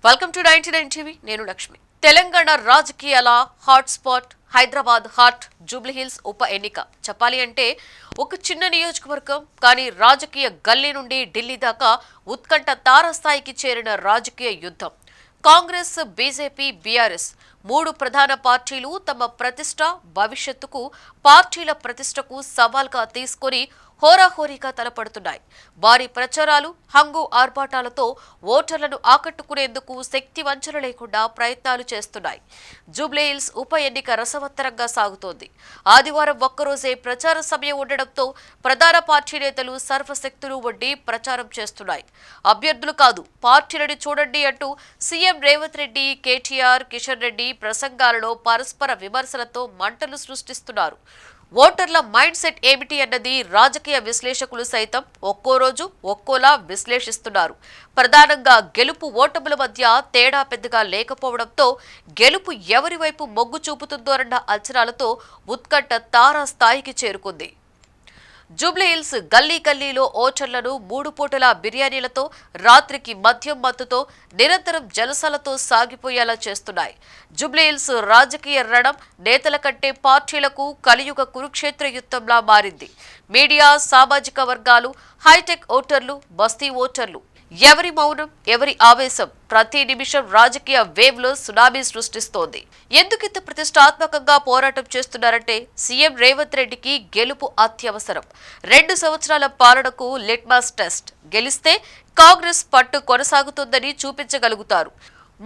Welcome to 99 TV. నేను లక్ష్మి. తెలంగాణ రాజకీయాల hot spot Hyderabad hot Jubilee Hills ఉప ఎన్నిక. చెప్పాలి అంటే ఒక చిన్న నియోజకవర్గం, కానీ రాజకీయ గల్లీ నుండి ఢిల్లీ దాకా ఉత్కంఠ తారస్థాయికి చేరిన రాజకీయ యుద్ధం. కాంగ్రెస్, బీజేపీ, బీఆర్ఎస్ మూడు ప్రధాన పార్టీలు తమ ప్రతిష్ట, భవిష్యత్తుకు, పార్టీల ప్రతిష్టకు సవాల్గా తీసుకొని హోరాహోరీగా తలపడుతున్నాయి. భారీ ప్రచారాలు, హంగు ఆర్భాటాలతో ఓటర్లను ఆకట్టుకునేందుకు శక్తి వంచన లేకుండా ప్రయత్నాలు చేస్తున్నాయి. జూబ్లీహిల్స్ ఉప ఎన్నిక రసవత్తరంగా సాగుతోంది. ఆదివారం ఒక్కరోజే ప్రచార సమయం ఉండడంతో ప్రధాన పార్టీ నేతలు సర్వశక్తులు వడ్డీ ప్రచారం చేస్తున్నాయి. అభ్యర్థులు కాదు, పార్టీలని చూడండి అంటూ సీఎం రేవంత్ రెడ్డి, కేటీఆర్, కిషన్ రెడ్డి ప్రసంగాలలో పరస్పర విమర్శలతో మంటలు సృష్టిస్తున్నారు. ఓటర్ల మైండ్ సెట్ ఏమిటి అన్నది రాజకీయ విశ్లేషకులు సైతం ఒక్కో రోజు ఒక్కోలా విశ్లేషిస్తున్నారు. ప్రధానంగా గెలుపు ఓటముల మధ్య తేడా పెద్దగా లేకపోవడంతో గెలుపు ఎవరి వైపు మొగ్గు చూపుతుందోరన్న అంచనాలతో ఉత్కంఠ తారాస్థాయికి చేరుకుంది. జూబ్లీహిల్స్ గల్లీ గల్లీలో ఓటర్లను మూడు పూటల బిర్యానీలతో, రాత్రికి మద్యం మత్తుతో, నిరంతరం జలసాలతో సాగిపోయేలా చేస్తున్నాయి. జూబ్లీహిల్స్ రాజకీయ రణం నేతల కంటే పార్టీలకు కలియుగ కురుక్షేత్ర యుద్ధంలా మారింది. మీడియా, సామాజిక వర్గాలు, హైటెక్ ఓటర్లు, బస్తీ ఓటర్లు, ఎవరి మౌనం, ఎవరి ఆవేశం ప్రతి నిమిషం రాజకీయ వేవ్ లో సునామీ సృష్టిస్తోంది. ఎందుకింత ప్రతిష్టాత్మకంగా పోరాటం చేస్తున్నారంటే సీఎం రేవంత్ రెడ్డికి గెలుపు అత్యవసరం. 2 సంవత్సరాల పాలనకు లిట్మస్ టెస్ట్. గెలిస్తే కాంగ్రెస్ పట్టు కొనసాగుతుందని చూపించగలుగుతారు.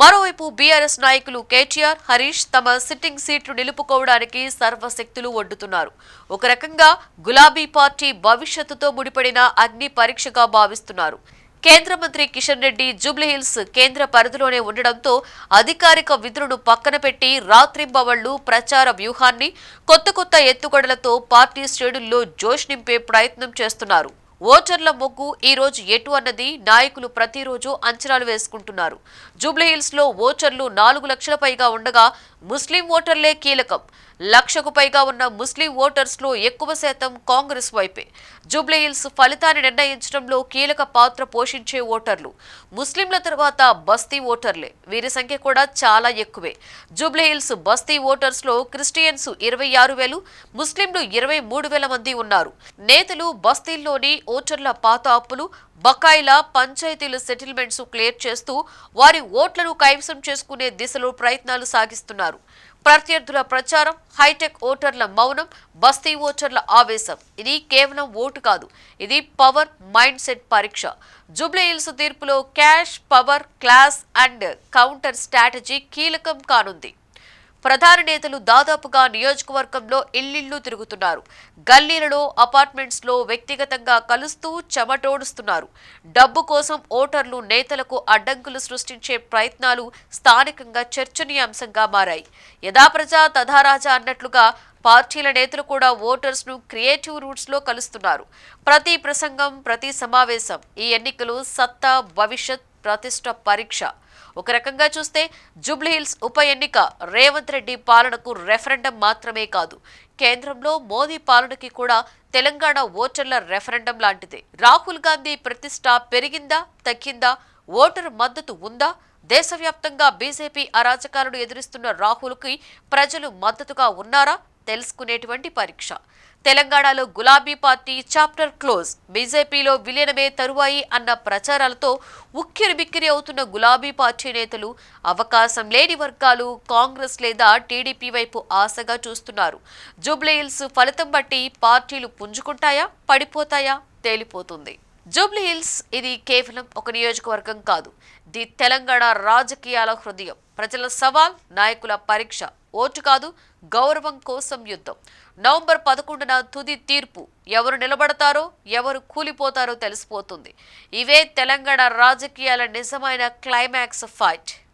మరోవైపు బీఆర్ఎస్ నాయకులు కేటీఆర్, హరీష్ తమ సిట్టింగ్ సీట్లు నిలుపుకోవడానికి సర్వశక్తులు ఒడ్డుతున్నారు. ఒక రకంగా గులాబీ పార్టీ భవిష్యత్తుతో ముడిపడిన అగ్ని పరీక్షగా భావిస్తున్నారు. కేంద్ర మంత్రి కిషన్ రెడ్డి జూబ్లీహిల్స్ కేంద్ర పరిధిలోనే ఉండడంతో అధికారిక విధులను పక్కన పెట్టి రాత్రింబవళ్లు ప్రచార వ్యూహాన్ని, కొత్త ఎత్తుగడలతో పార్టీ శ్రేణుల్లో జోష్ నింపే ప్రయత్నం చేస్తున్నారు. ఓటర్ల మొగ్గు ఈ రోజు ఎటు అన్నది నాయకులు ప్రతిరోజు అంచనాలు వేసుకుంటున్నారు. జూబ్లీహిల్స్ లో ఓటర్లు 4 లక్షల పైగా ఉండగా ముస్లిం ఓటర్లే కీలకం. 1 లక్షకు పైగా ఉన్న ముస్లిం ఓటర్స్ లో ఎక్కువ శాతం కాంగ్రెస్ వైపే. జూబ్లీహిల్స్ ఫలితాన్ని నిర్ణయించడంలో కీలక పాత్ర పోషించే ఓటర్లు ముస్లింల తర్వాత బస్తీ ఓటర్లే. వీరి సంఖ్య కూడా చాలా ఎక్కువే. జూబ్లీహిల్స్ బస్తీ ఓటర్స్ లో క్రిస్టియన్స్ 26,000, ముస్లింలు 23,000 మంది ఉన్నారు. నేతలు బస్తీల్లోని ఓటర్ల పాత అప్పులు, బకాయిల, పంచాయతీల సెటిల్మెంట్స్ క్లియర్ చేస్తూ వారి ఓట్లను కైవసం చేసుకునే దిశలో ప్రయత్నాలు సాగిస్తున్నారు. ప్రత్యర్థుల ప్రచారం, హైటెక్ ఓటర్ల మౌనం, బస్తీ ఓటర్ల ఆవేశం ఇది కేవలం ఓటు కాదు, ఇది పవర్ మైండ్ సెట్ పరీక్ష. జూబ్లీహిల్స్ తీర్పులో cash, power, class and counter strategy కీలకం కానుంది. ప్రధాన నేతలు దాదాపుగా నియోజకవర్గంలో ఇల్లిల్లు తిరుగుతున్నారు. గల్లీలలో, అపార్ట్మెంట్స్ లో వ్యక్తిగతంగా కలుస్తూ చెమటోడుస్తున్నారు. డబ్బు కోసం ఓటర్లు నేతలకు అడ్డంకులు సృష్టించే ప్రయత్నాలు స్థానికంగా చర్చనీయాంశంగా మారాయి. యథాప్రజా తథారాజా అన్నట్లుగా పార్టీల నేతలు కూడా ఓటర్స్ ను క్రియేటివ్ రూట్స్ లో కలుస్తున్నారు. ప్రతి ప్రసంగం, ప్రతి సమావేశం ఈ ఎన్నికలు సత్తా, భవిష్యత్, ప్రతిష్ట పరీక్ష. ఒక రకంగా చూస్తే జూబ్లీహిల్స్ ఉప ఎన్నిక రేవంత్ రెడ్డి పాలనకు రెఫరెండం మాత్రమే కాదు, కేంద్రంలో మోదీ పాలనకి కూడా తెలంగాణ ఓటర్ల రెఫరెండం లాంటిదే. రాహుల్ గాంధీ ప్రతిష్ట పెరిగిందా, తగ్గిందా? ఓటరు మద్దతు ఉందా? దేశవ్యాప్తంగా బీజేపీ అరాచకాలను ఎదురిస్తున్న రాహుల్కి ప్రజలు మద్దతుగా ఉన్నారా తెలుసుకునేటువంటి పరీక్ష. తెలంగాణలో గులాబీ పార్టీ చాప్టర్ క్లోజ్, బీజేపీలో విలీనమే తరువాయి అన్న ప్రచారాలతో ఉక్కిరిబిక్కిరి అవుతున్న గులాబీ పార్టీ నేతలు, అవకాశం లేని వర్గాలు కాంగ్రెస్ లేదా టీడీపీ వైపు ఆశగా చూస్తున్నారు. జూబ్లీహిల్స్ ఫలితం బట్టి పార్టీలు పుంజుకుంటాయా, పడిపోతాయా తేలిపోతుంది. జూబ్లీహిల్స్ ఇది కేవలం ఒక నియోజకవర్గం కాదు, ఇది తెలంగాణ రాజకీయాల హృదయం. ప్రజల సవాల్, నాయకుల పరీక్ష. ఓటు కాదు, గౌరవం కోసం యుద్ధం. నవంబర్ 11న తుది తీర్పు. ఎవరు నిలబడతారో, ఎవరు కూలిపోతారో తెలిసిపోతుంది. ఇవే తెలంగాణ రాజకీయాల నిజమైన క్లైమాక్స్ ఫైట్.